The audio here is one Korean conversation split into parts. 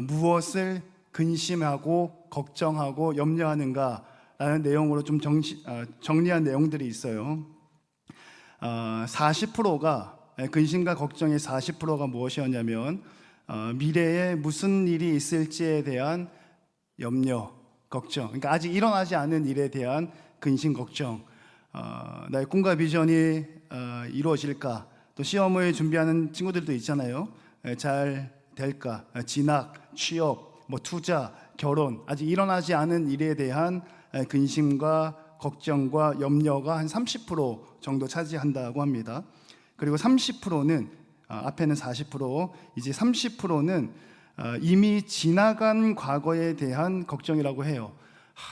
무엇을 근심하고 걱정하고 염려하는가라는 내용으로 좀 정리한 내용들이 있어요. 40%가 근심과 걱정의 40%가 무엇이었냐면 미래에 무슨 일이 있을지에 대한 염려, 걱정. 그러니까 아직 일어나지 않은 일에 대한 근심, 걱정. 나의 꿈과 비전이 이루어질까? 또 시험을 준비하는 친구들도 있잖아요. 잘 될까? 진학, 취업, 뭐 투자, 결혼. 아직 일어나지 않은 일에 대한 근심과 걱정과 염려가 한 30% 정도 차지한다고 합니다. 그리고 30%는 앞에는 40%, 이제 30%는 이미 지나간 과거에 대한 걱정이라고 해요.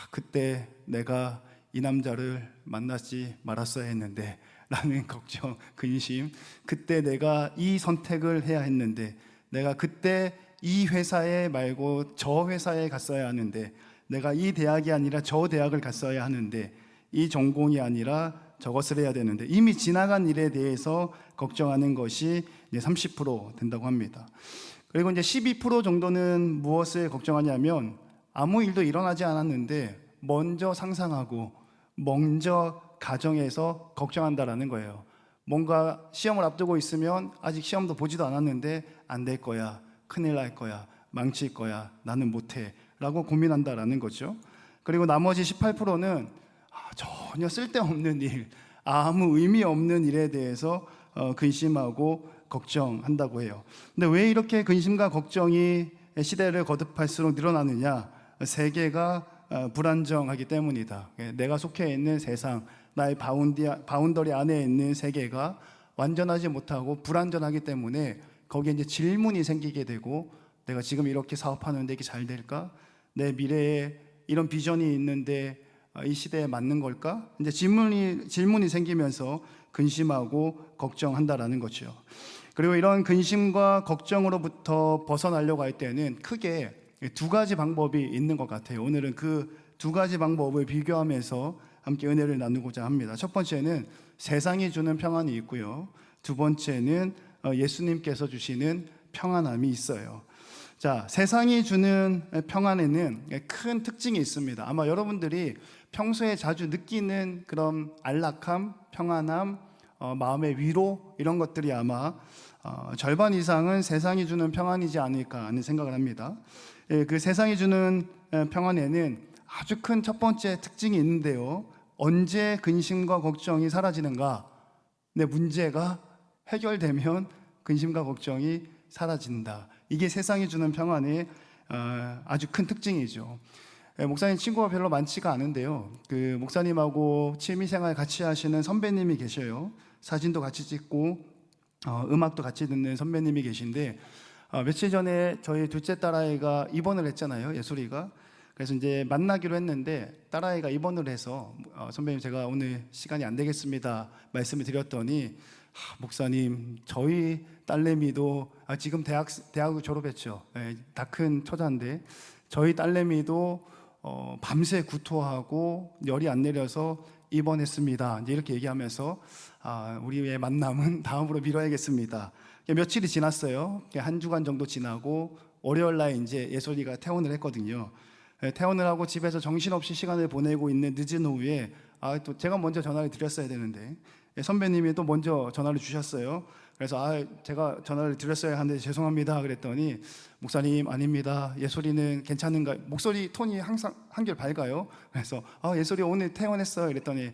그때 내가 이 남자를 만나지 말았어야 했는데 라는 걱정, 근심. 그때 내가 이 선택을 해야 했는데, 내가 그때 이 회사에 말고 저 회사에 갔어야 하는데, 내가 이 대학이 아니라 저 대학을 갔어야 하는데, 이 전공이 아니라 저것을 해야 되는데, 이미 지나간 일에 대해서 걱정하는 것이 이제 30% 된다고 합니다. 그리고 이제 12% 정도는 무엇을 걱정하냐면, 아무 일도 일어나지 않았는데 먼저 상상하고 먼저 가정에서 걱정한다라는 거예요. 뭔가 시험을 앞두고 있으면 아직 시험도 보지도 않았는데 안 될 거야, 큰일 날 거야, 망칠 거야, 나는 못해 라고 고민한다라는 거죠. 그리고 나머지 18%는 전혀 쓸데없는 일, 아무 의미 없는 일에 대해서 근심하고 걱정한다고 해요. 근데 왜 이렇게 근심과 걱정이 시대를 거듭할수록 늘어나느냐? 세계가 불안정하기 때문이다. 내가 속해 있는 세상, 나의 바운더리 안에 있는 세계가 완전하지 못하고 불안전하기 때문에 거기에 이제 질문이 생기게 되고, 내가 지금 이렇게 사업하는데 이게 잘 될까? 내 미래에 이런 비전이 있는데 이 시대에 맞는 걸까? 이제 질문이 생기면서 근심하고 걱정한다라는 거죠. 그리고 이런 근심과 걱정으로부터 벗어나려고 할 때는 크게 두 가지 방법이 있는 것 같아요. 오늘은 그 두 가지 방법을 비교하면서 함께 은혜를 나누고자 합니다. 첫 번째는 세상이 주는 평안이 있고요. 두 번째는 예수님께서 주시는 평안함이 있어요. 자, 세상이 주는 평안에는 큰 특징이 있습니다. 아마 여러분들이 평소에 자주 느끼는 그런 안락함, 평안함, 마음의 위로, 이런 것들이 아마 절반 이상은 세상이 주는 평안이지 않을까 하는 생각을 합니다. 그 세상이 주는 평안에는 아주 큰 첫 번째 특징이 있는데요. 언제 근심과 걱정이 사라지는가? 내 문제가 해결되면 근심과 걱정이 사라진다. 이게 세상이 주는 평안의 아주 큰 특징이죠. 목사님 친구가 별로 많지가 않은데요. 그 목사님하고 취미생활 같이 하시는 선배님이 계셔요. 사진도 같이 찍고 음악도 같이 듣는 선배님이 계신데, 며칠 전에 저희 둘째 딸아이가 입원을 했잖아요. 예술이가. 그래서 이제 만나기로 했는데 딸아이가 입원을 해서 선배님 제가 오늘 시간이 안 되겠습니다 말씀을 드렸더니, 목사님 저희 딸내미도 지금 대학을 졸업했죠. 다 큰 처자인데 저희 딸내미도 밤새 구토하고 열이 안 내려서 입원했습니다. 이제 이렇게 얘기하면서 우리의 만남은 다음으로 미뤄야겠습니다. 며칠이 지났어요. 한 주간 정도 지나고 월요일 날 이제 예솔이가 퇴원을 했거든요. 퇴원을 하고 집에서 정신없이 시간을 보내고 있는 늦은 오후에 또 제가 먼저 전화를 드렸어야 되는데 선배님이 또 먼저 전화를 주셨어요. 그래서 제가 전화를 드렸어야 하는데 죄송합니다 그랬더니, 목사님 아닙니다, 예솔이는 괜찮은가? 목소리 톤이 항상 한결 밝아요. 그래서 예솔이 오늘 퇴원했어요 이랬더니,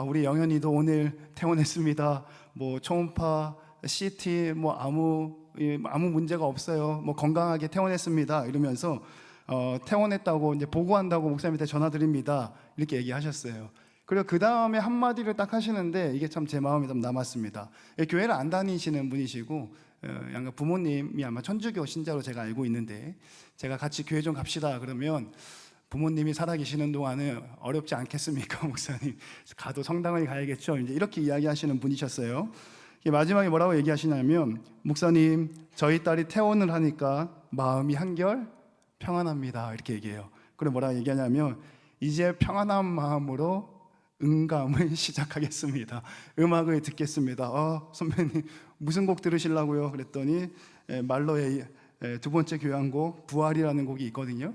우리 영현이도 오늘 퇴원했습니다. 뭐 초음파, CT 뭐 아무 문제가 없어요. 뭐 건강하게 퇴원했습니다 이러면서 퇴원했다고 이제 보고한다고 목사님한테 전화드립니다 이렇게 얘기하셨어요. 그리고 그 다음에 한마디를 딱 하시는데 이게 참 제 마음에 좀 남았습니다. 교회를 안 다니시는 분이시고 양가 부모님이 아마 천주교 신자로 제가 알고 있는데, 제가 같이 교회 좀 갑시다 그러면 부모님이 살아계시는 동안은 어렵지 않겠습니까 목사님? 가도 성당을 가야겠죠. 이제 이렇게 이야기하시는 분이셨어요. 마지막에 뭐라고 얘기하시냐면, 목사님 저희 딸이 퇴원을 하니까 마음이 한결 평안합니다 이렇게 얘기해요. 그리고 뭐라고 얘기하냐면, 이제 평안한 마음으로 음감을 시작하겠습니다. 음악을 듣겠습니다. 선배님 무슨 곡 들으시려고요? 그랬더니 말로의 두 번째 교향곡 부활이라는 곡이 있거든요.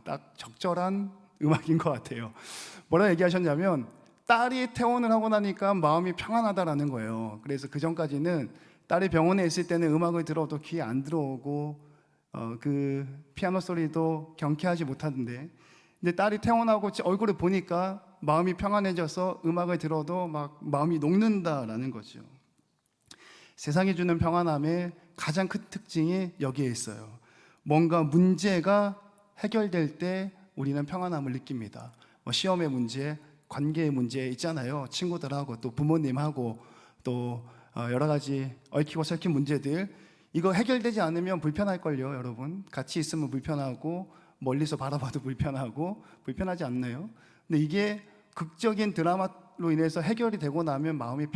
딱 적절한 음악인 것 같아요. 뭐라 얘기하셨냐면 딸이 퇴원을 하고 나니까 마음이 평안하다라는 거예요. 그래서 그 전까지는 딸이 병원에 있을 때는 음악을 들어도 귀에 안 들어오고 그 피아노 소리도 경쾌하지 못하던데, 근데 딸이 퇴원하고 얼굴을 보니까 마음이 평안해져서 음악을 들어도 막 마음이 녹는다라는 거죠. 세상이 주는 평안함의 가장 큰 특징이 여기에 있어요. 뭔가 문제가 해결될 때 우리는 평안함을 느낍니다. 시험의 문제, 관계의 문제 있잖아요. 친구들하고 또 부모님하고 또 여러 가지 얽히고 설킨 문제들, 이거 해결되지 않으면 불편할걸요, 여러분. 같이 있으면 불편하고 멀리서 바라봐도 불편하고 불편하지 않나요? 근데 이게 극적인 드라마로 인해서 해결이 되고 나면 마음이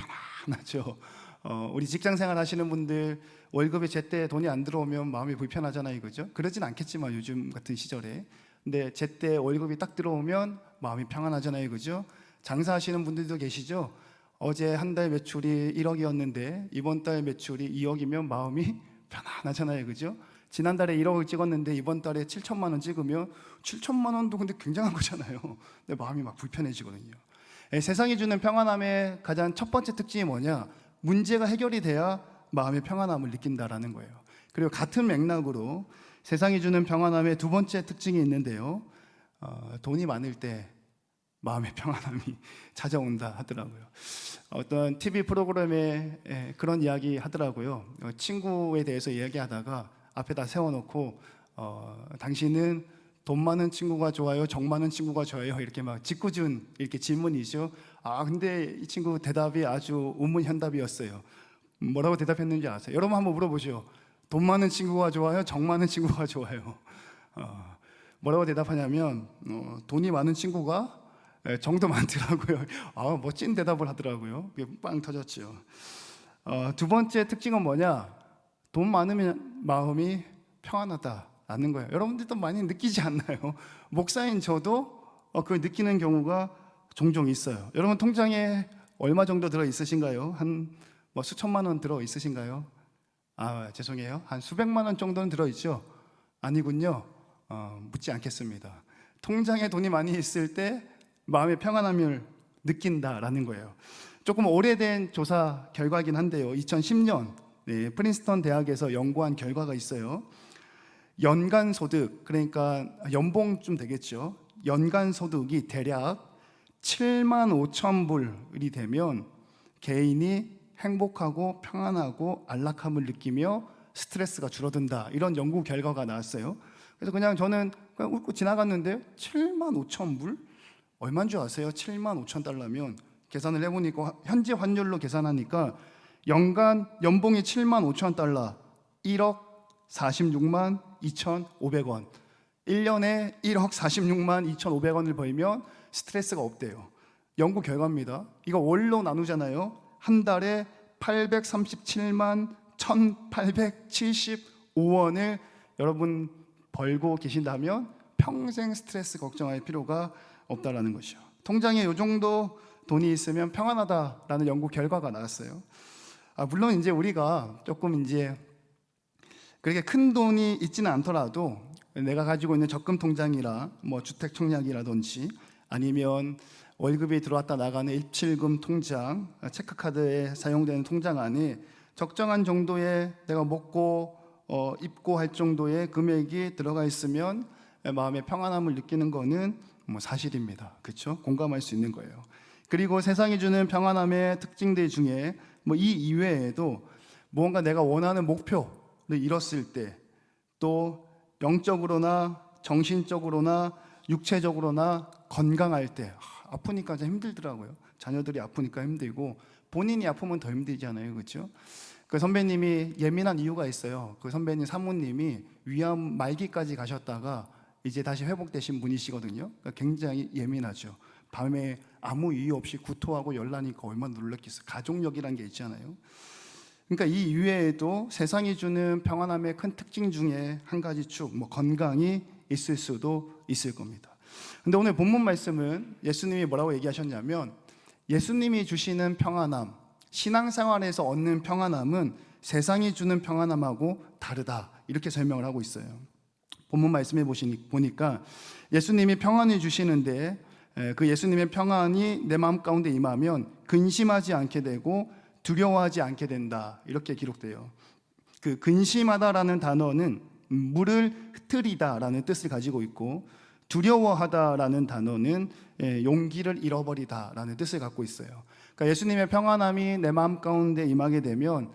편안하죠. 우리 직장 생활 하시는 분들 월급이 제때 돈이 안 들어오면 마음이 불편하잖아요, 그죠? 그러진 않겠지만 요즘 같은 시절에. 근데 제때 월급이 딱 들어오면 마음이 평안하잖아요, 그죠? 장사하시는 분들도 계시죠? 어제 한 달 매출이 1억이었는데 이번 달 매출이 2억이면 마음이 편안하잖아요, 그죠? 지난달에 1억을 찍었는데 이번 달에 7천만 원 찍으면 7천만 원도 근데 굉장한 거잖아요. 근데 마음이 막 불편해지거든요. 세상이 주는 평안함의 가장 첫 번째 특징이 뭐냐? 문제가 해결이 돼야 마음의 평안함을 느낀다라는 거예요. 그리고 같은 맥락으로 세상이 주는 평안함의 두 번째 특징이 있는데요. 돈이 많을 때 마음의 평안함이 찾아온다 하더라고요. 어떤 TV 프로그램에 그런 이야기 하더라고요. 친구에 대해서 이야기하다가 앞에다 세워놓고 당신은 돈 많은 친구가 좋아요, 정 많은 친구가 좋아요, 이렇게 막 짓궂은 이렇게 질문이죠. 근데 이 친구 대답이 아주 우문현답이었어요. 뭐라고 대답했는지 아세요? 여러분 한번 물어보시오. 돈 많은 친구가 좋아요, 정 많은 친구가 좋아요? 뭐라고 대답하냐면 돈이 많은 친구가 정도 많더라고요. 멋진 대답을 하더라고요. 빵 터졌죠. 두 번째 특징은 뭐냐? 돈 많으면 마음이 평안하다라는 거예요. 여러분들도 많이 느끼지 않나요? 목사인 저도 그걸 느끼는 경우가 종종 있어요. 여러분 통장에 얼마 정도 들어 있으신가요? 한 수천만 원 들어 있으신가요? 죄송해요. 한 수백만 원 정도는 들어 있죠? 아니군요. 묻지 않겠습니다. 통장에 돈이 많이 있을 때 마음의 평안함을 느낀다라는 거예요. 조금 오래된 조사 결과이긴 한데요. 2010년 프린스턴 대학에서 연구한 결과가 있어요. 연간 소득, 그러니까 연봉쯤 되겠죠. 연간 소득이 대략 7만 5천 불이 되면 개인이 행복하고 평안하고 안락함을 느끼며 스트레스가 줄어든다, 이런 연구 결과가 나왔어요. 그래서 저는 그냥 웃고 지나갔는데 7만 5천 불? 얼마인 줄 아세요? 7만 5천 달러면 계산을 해보니까 현재 환율로 계산하니까 연간 연봉이 7만 5천 달러, 1억 46만 2,500원. 1년에 1억 46만 2,500원을 벌면 스트레스가 없대요. 연구 결과입니다. 이거 월로 나누잖아요. 한 달에 837만 1,875원을 여러분 벌고 계신다면 평생 스트레스 걱정할 필요가 없다라는 것이죠. 통장에 이 정도 돈이 있으면 평안하다라는 연구 결과가 나왔어요. 물론 이제 우리가 조금 이제 그렇게 큰 돈이 있지는 않더라도 내가 가지고 있는 적금 통장이라 주택 청약이라든지 아니면 월급이 들어왔다 나가는 입출금 통장, 체크카드에 사용되는 통장 안에 적정한 정도의 내가 먹고 입고 할 정도의 금액이 들어가 있으면 마음의 평안함을 느끼는 거는 사실입니다. 그렇죠? 공감할 수 있는 거예요. 그리고 세상이 주는 평안함의 특징들 중에 이 이외에도 무언가 내가 원하는 목표를 이뤘을 때, 또 영적으로나 정신적으로나 육체적으로나 건강할 때, 아프니까 좀 힘들더라고요. 자녀들이 아프니까 힘들고 본인이 아프면 더 힘들잖아요, 그렇죠? 그 선배님이 예민한 이유가 있어요. 그 선배님 사모님이 위암 말기까지 가셨다가 이제 다시 회복되신 분이시거든요. 그러니까 굉장히 예민하죠. 밤에 아무 이유 없이 구토하고 열나니까 얼마나 놀랐겠어요. 가족력이란 게 있잖아요. 그러니까 이 이외에도 세상이 주는 평안함의 큰 특징 중에 한 가지 축, 건강이 있을 수도 있을 겁니다. 근데 오늘 본문 말씀은 예수님이 뭐라고 얘기하셨냐면, 예수님이 주시는 평안함, 신앙생활에서 얻는 평안함은 세상이 주는 평안함하고 다르다, 이렇게 설명을 하고 있어요. 본문 말씀해 보니까 예수님이 평안을 주시는데 그 예수님의 평안이 내 마음 가운데 임하면 근심하지 않게 되고 두려워하지 않게 된다, 이렇게 기록돼요. 그 근심하다라는 단어는 물을 흐트리다라는 뜻을 가지고 있고, 두려워하다라는 단어는 용기를 잃어버리다라는 뜻을 갖고 있어요. 그러니까 예수님의 평안함이 내 마음 가운데 임하게 되면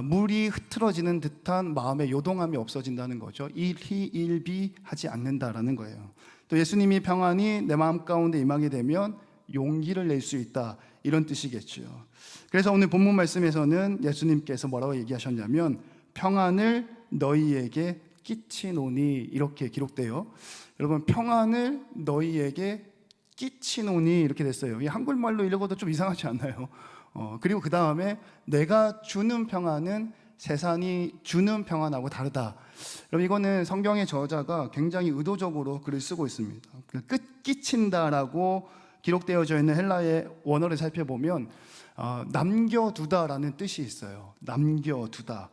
물이 흐트러지는 듯한 마음의 요동함이 없어진다는 거죠. 일희일비하지 않는다라는 거예요. 또 예수님이 평안이 내 마음 가운데 임하게 되면 용기를 낼 수 있다, 이런 뜻이겠죠. 그래서 오늘 본문 말씀에서는 예수님께서 뭐라고 얘기하셨냐면 평안을 너희에게 끼치노니, 이렇게 기록돼요. 여러분, 평안을 너희에게 끼치노니 이렇게 됐어요. 이 한글말로 읽어도 좀 이상하지 않나요? 그리고 그 다음에 내가 주는 평안은 세상이 주는 평안하고 다르다. 여러분, 이거는 성경의 저자가 굉장히 의도적으로 글을 쓰고 있습니다. 끼친다라고 기록되어져 있는 헬라의 원어를 살펴보면 남겨두다라는 뜻이 있어요. 남겨두다.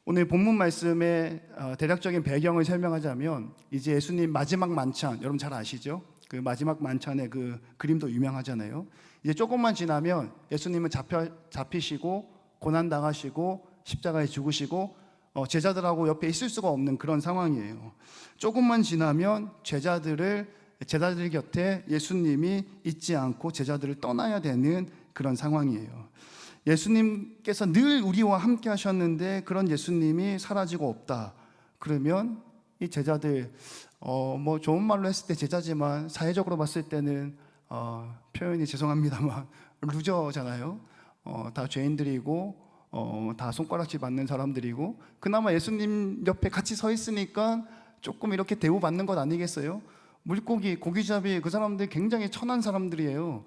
오늘 본문 말씀의 대략적인 배경을 설명하자면, 이제 예수님 마지막 만찬, 여러분 잘 아시죠? 그 마지막 만찬의 그 그림도 유명하잖아요. 이제 조금만 지나면 예수님은 잡히시고 고난당하시고 십자가에 죽으시고 제자들하고 옆에 있을 수가 없는 그런 상황이에요. 조금만 지나면 제자들 곁에 예수님이 있지 않고 제자들을 떠나야 되는 그런 상황이에요. 예수님께서 늘 우리와 함께 하셨는데 그런 예수님이 사라지고 없다. 그러면 이 제자들 뭐 좋은 말로 했을 때 제자지만 사회적으로 봤을 때는 표현이 죄송합니다만 루저잖아요. 다 죄인들이고 다 손가락질 받는 사람들이고, 그나마 예수님 옆에 같이 서 있으니까 조금 이렇게 대우받는 것 아니겠어요? 물고기, 고기잡이, 그 사람들 굉장히 천한 사람들이에요.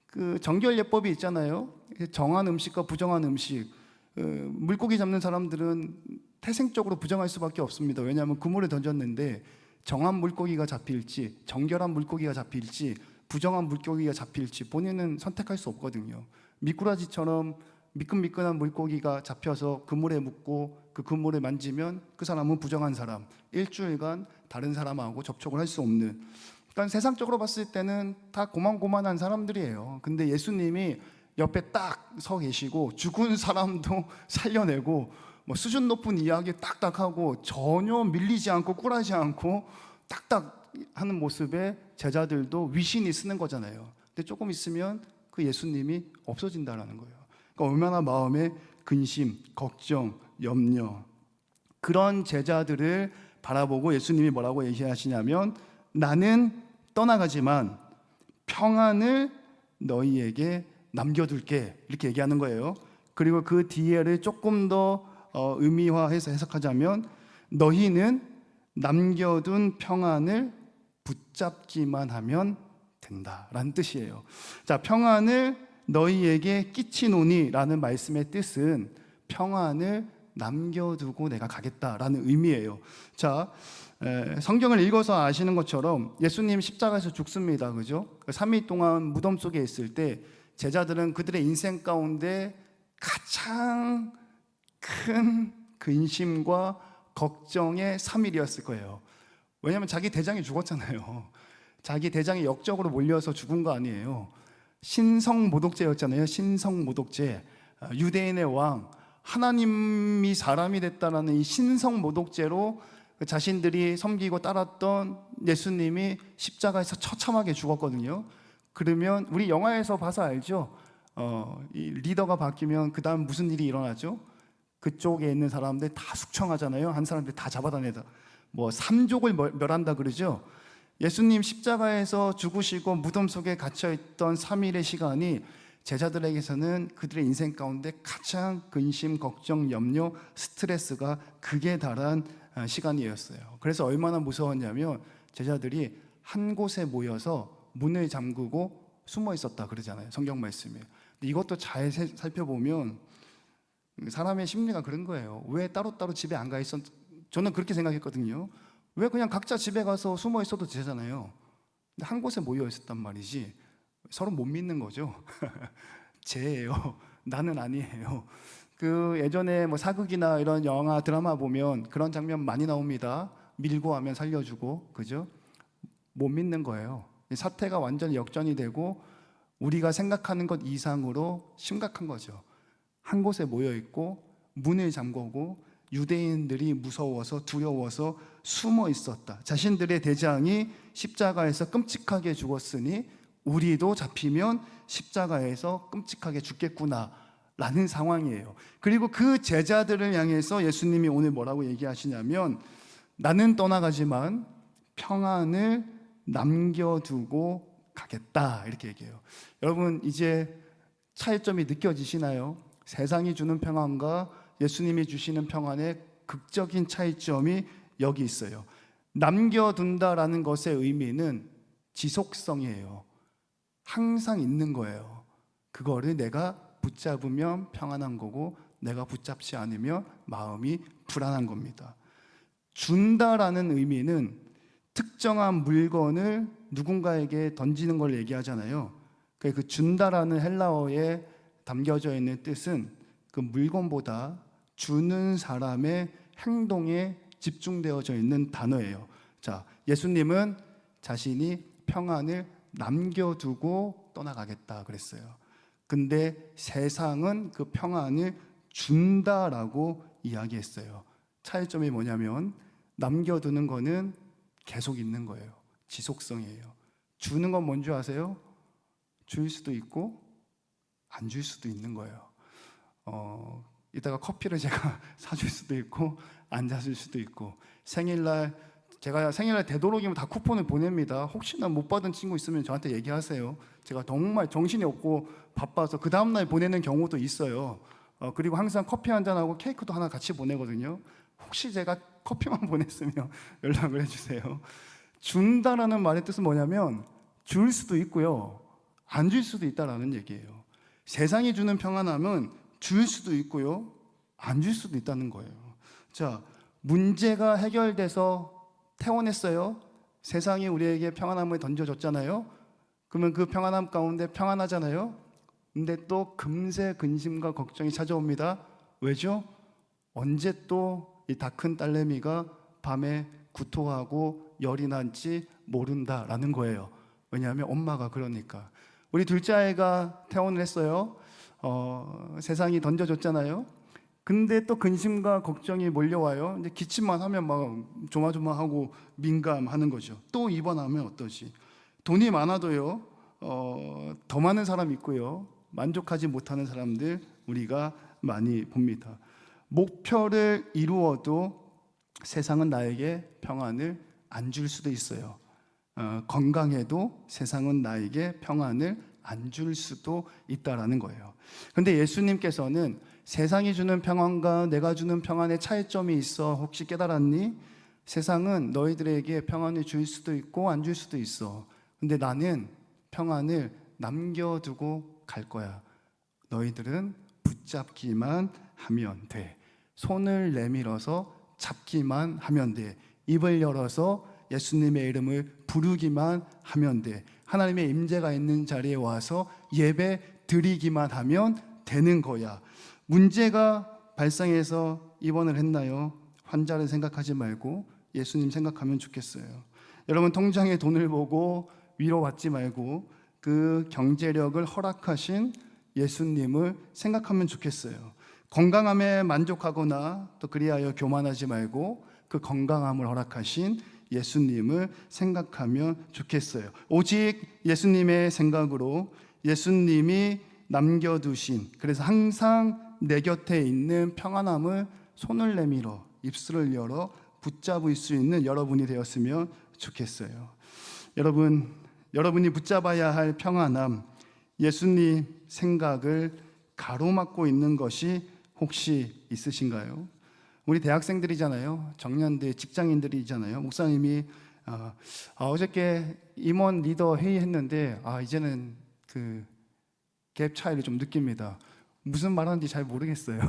그 정결예법이 있잖아요. 정한 음식과 부정한 음식. 물고기 잡는 사람들은 태생적으로 부정할 수밖에 없습니다. 왜냐하면 그물에 던졌는데 정한 물고기가 잡힐지, 정결한 물고기가 잡힐지, 부정한 물고기가 잡힐지 본인은 선택할 수 없거든요. 미꾸라지처럼 미끈미끈한 물고기가 잡혀서 그물에 묻고 그 그물을 만지면 그 사람은 부정한 사람, 일주일간 다른 사람하고 접촉을 할 수 없는, 그러니까 세상적으로 봤을 때는 다 고만고만한 사람들이에요. 근데 예수님이 옆에 딱 서 계시고 죽은 사람도 살려내고 뭐 수준 높은 이야기 딱딱하고 전혀 밀리지 않고 꿀하지 않고 딱딱 하는 모습에 제자들도 위신이 쓰는 거잖아요. 근데 조금 있으면 그 예수님이 없어진다라는 거예요. 그러니까 얼마나 마음에 근심, 걱정, 염려, 그런 제자들을 바라보고 예수님이 뭐라고 얘기하시냐면 나는 떠나가지만 평안을 너희에게 남겨둘게, 이렇게 얘기하는 거예요. 그리고 그 뒤에를 조금 더 의미화해서 해석하자면 너희는 남겨둔 평안을 붙잡기만 하면 된다라는 뜻이에요. 자, 평안을 너희에게 끼치노니 라는 말씀의 뜻은 평안을 남겨두고 내가 가겠다라는 의미예요. 자, 성경을 읽어서 아시는 것처럼 예수님 십자가에서 죽습니다. 그죠? 3일 동안 무덤 속에 있을 때 제자들은 그들의 인생 가운데 가장 큰 근심과 걱정의 3일이었을 거예요. 왜냐하면 자기 대장이 죽었잖아요. 자기 대장이 역적으로 몰려서 죽은 거 아니에요. 신성모독죄였잖아요. 신성모독죄. 유대인의 왕, 하나님이 사람이 됐다라는 이 신성모독죄로 자신들이 섬기고 따랐던 예수님이 십자가에서 처참하게 죽었거든요. 그러면 우리 영화에서 봐서 알죠? 이 리더가 바뀌면 그 다음 무슨 일이 일어나죠? 그쪽에 있는 사람들 다 숙청하잖아요. 한 사람들 다 잡아다니다. 뭐 삼족을 멸한다 그러죠. 예수님 십자가에서 죽으시고 무덤 속에 갇혀있던 3일의 시간이 제자들에게서는 그들의 인생 가운데 가장 근심, 걱정, 염려, 스트레스가 극에 달한 시간이었어요. 그래서 얼마나 무서웠냐면 제자들이 한 곳에 모여서 문을 잠그고 숨어 있었다 그러잖아요. 성경 말씀에. 이것도 잘 살펴보면 사람의 심리가 그런 거예요. 왜 따로따로 집에 안 가 있었? 저는 그렇게 생각했거든요. 왜 그냥 각자 집에 가서 숨어 있어도 되잖아요. 근데 한 곳에 모여 있었단 말이지. 서로 못 믿는 거죠. 쟤예요. 나는 아니에요. 그 예전에 뭐 사극이나 이런 영화 드라마 보면 그런 장면 많이 나옵니다. 밀고 하면 살려주고, 그죠? 못 믿는 거예요. 사태가 완전히 역전이 되고 우리가 생각하는 것 이상으로 심각한 거죠. 한 곳에 모여 있고 문을 잠그고 유대인들이 무서워서 두려워서 숨어 있었다. 자신들의 대장이 십자가에서 끔찍하게 죽었으니 우리도 잡히면 십자가에서 끔찍하게 죽겠구나 라는 상황이에요. 그리고 그 제자들을 향해서 예수님이 오늘 뭐라고 얘기하시냐면, 나는 떠나가지만 평안을 남겨두고 가겠다, 이렇게 얘기해요. 여러분, 이제 차이점이 느껴지시나요? 세상이 주는 평안과 예수님이 주시는 평안의 극적인 차이점이 여기 있어요. 남겨둔다라는 것의 의미는 지속성이에요. 항상 있는 거예요. 그거를 내가 붙잡으면 평안한 거고 내가 붙잡지 않으면 마음이 불안한 겁니다. 준다라는 의미는 특정한 물건을 누군가에게 던지는 걸 얘기하잖아요. 그 준다라는 헬라어에 담겨져 있는 뜻은 그 물건보다 주는 사람의 행동에 집중되어져 있는 단어예요. 자, 예수님은 자신이 평안을 남겨두고 떠나가겠다 그랬어요. 근데 세상은 그 평안을 준다라고 이야기했어요. 차이점이 뭐냐면 남겨두는 거는 계속 있는 거예요. 지속성이에요. 주는 건 뭔지 아세요? 줄 수도 있고 안 줄 수도 있는 거예요. 이따가 커피를 제가 사줄 수도 있고 안 사줄 수도 있고, 제가 생일날 되도록이면 다 쿠폰을 보냅니다. 혹시나 못 받은 친구 있으면 저한테 얘기하세요. 제가 정말 정신이 없고 바빠서 그 다음날 보내는 경우도 있어요. 그리고 항상 커피 한 잔하고 케이크도 하나 같이 보내거든요. 혹시 제가 커피만 보냈으면 연락을 해주세요. 준다라는 말의 뜻은 뭐냐면 줄 수도 있고요, 안 줄 수도 있다라는 얘기예요. 세상이 주는 평안함은 줄 수도 있고요, 안 줄 수도 있다는 거예요. 자, 문제가 해결돼서 퇴원했어요. 세상이 우리에게 평안함을 던져줬잖아요. 그러면 그 평안함 가운데 평안하잖아요. 근데 또 금세 근심과 걱정이 찾아옵니다. 왜죠? 언제 또 이 다 큰 딸내미가 밤에 구토하고 열이 날지 모른다라는 거예요. 왜냐하면 엄마가 그러니까. 우리 둘째 아이가 퇴원을 했어요. 세상이 던져줬잖아요. 근데 또 근심과 걱정이 몰려와요. 이제 기침만 하면 막 조마조마하고 민감하는 거죠. 또 입원하면 어떠지? 돈이 많아도요, 더 많은 사람이 있고요, 만족하지 못하는 사람들 우리가 많이 봅니다. 목표를 이루어도 세상은 나에게 평안을 안 줄 수도 있어요. 건강해도 세상은 나에게 평안을 안 줄 수도 있다라는 거예요. 그런데 예수님께서는 세상이 주는 평안과 내가 주는 평안의 차이점이 있어 혹시 깨달았니? 세상은 너희들에게 평안을 줄 수도 있고 안 줄 수도 있어. 근데 나는 평안을 남겨두고 갈 거야. 너희들은 붙잡기만 하면 돼. 손을 내밀어서 잡기만 하면 돼. 입을 열어서 예수님의 이름을 부르기만 하면 돼. 하나님의 임재가 있는 자리에 와서 예배 드리기만 하면 되는 거야. 문제가 발생해서 입원을 했나요? 환자를 생각하지 말고 예수님 생각하면 좋겠어요. 여러분, 통장에 돈을 보고 위로받지 말고 그 경제력을 허락하신 예수님을 생각하면 좋겠어요. 건강함에 만족하거나 또 그리하여 교만하지 말고 그 건강함을 허락하신 예수님을 생각하면 좋겠어요. 오직 예수님의 생각으로, 예수님이 남겨두신, 그래서 항상 내 곁에 있는 평안함을 손을 내밀어 입술을 열어 붙잡을 수 있는 여러분이 되었으면 좋겠어요. 여러분이 붙잡아야 할 평안함, 예수님 생각을 가로막고 있는 것이 혹시 있으신가요? 우리 대학생들이잖아요. 청년들, 직장인들이잖아요. 목사님이 어저께 임원 리더 회의했는데 이제는 그 갭 차이를 좀 느낍니다. 무슨 말하는지 잘 모르겠어요.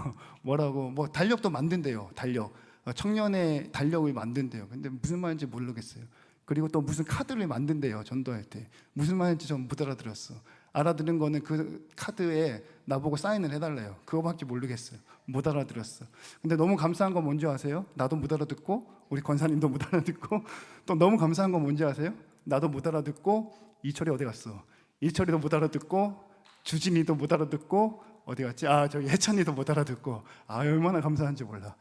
뭐라고 뭐 달력도 만든대요. 달력, 청년의 달력을 만든대요. 근데 무슨 말인지 모르겠어요. 그리고 또 무슨 카드를 만든대요. 전도할 때 무슨 말인지 좀 못 알아들었어. 알아들은 거는 그 카드에 나보고 사인을 해달래요. 그거밖에 모르겠어요. 못 알아들었어. 근데 너무 감사한 건 뭔지 아세요? 나도 못 알아듣고 우리 권사님도 못 알아듣고 또 너무 감사한 건 뭔지 아세요? 나도 못 알아듣고 이철이 어디 갔어? 이철이도 못 알아듣고 주진이도 못 알아듣고 어디 갔지? 저기 혜찬이도 못 알아듣고 얼마나 감사한지 몰라.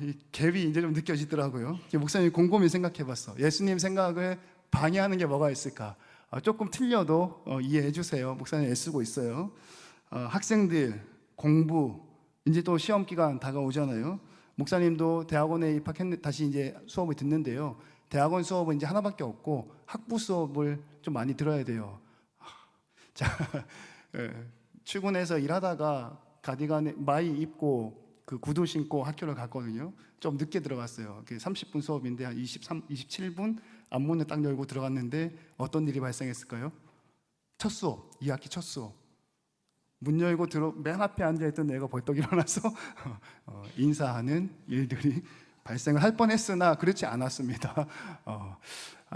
이 갭이 이제 좀 느껴지더라고요. 목사님 곰곰이 생각해봤어. 예수님 생각을 방해하는 게 뭐가 있을까? 조금 틀려도 이해해 주세요. 목사님 애쓰고 있어요. 학생들 공부 이제 또 시험 기간 다가오잖아요. 목사님도 대학원에 입학했는데 다시 이제 수업을 듣는데요. 대학원 수업은 이제 하나밖에 없고 학부 수업을 좀 많이 들어야 돼요. 자, 출근해서 일하다가 가디건에 마이 입고 그 구두 신고 학교를 갔거든요. 좀 늦게 들어갔어요. 30분 수업인데 한 27분 앞문을 딱 열고 들어갔는데 어떤 일이 발생했을까요? 첫 수업, 2학기 첫 수업. 문 열고 맨 앞에 앉아있던 애가 벌떡 일어나서 인사하는 일들이 발생을 할 뻔했으나 그렇지 않았습니다.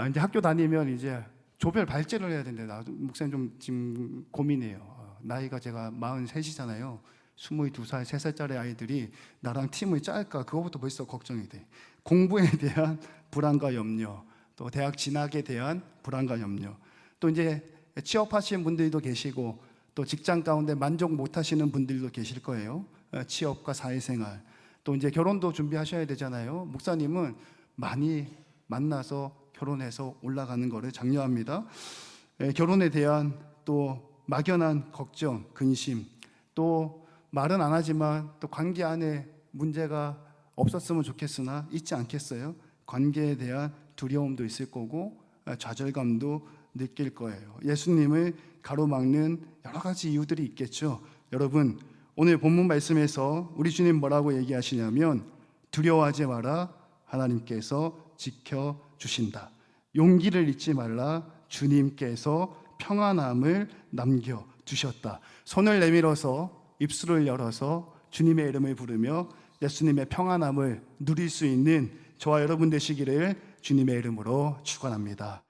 이제 학교 다니면 이제 조별 발제를 해야 되는데 나도 목사님 좀 지금 고민해요. 나이가 제가 43이잖아요. 22살, 3살짜리 아이들이 나랑 팀을 짤까? 그거부터 벌써 걱정이 돼. 공부에 대한 불안과 염려, 또 대학 진학에 대한 불안과 염려, 또 이제 취업하시는 분들도 계시고 또 직장 가운데 만족 못하시는 분들도 계실 거예요. 취업과 사회생활, 또 이제 결혼도 준비하셔야 되잖아요. 목사님은 많이 만나서 결혼해서 올라가는 거를 장려합니다. 결혼에 대한 또 막연한 걱정, 근심, 또 말은 안 하지만 또 관계 안에 문제가 없었으면 좋겠으나 있지 않겠어요? 관계에 대한 두려움도 있을 거고 좌절감도 느낄 거예요. 예수님을 가로막는 여러 가지 이유들이 있겠죠. 여러분, 오늘 본문 말씀에서 우리 주님 뭐라고 얘기하시냐면 두려워하지 마라, 하나님께서 지켜주신다. 용기를 잊지 말라, 주님께서 평안함을 남겨주셨다. 손을 내밀어서 입술을 열어서 주님의 이름을 부르며 예수님의 평안함을 누릴 수 있는 저와 여러분 되시기를 주님의 이름으로 축원합니다.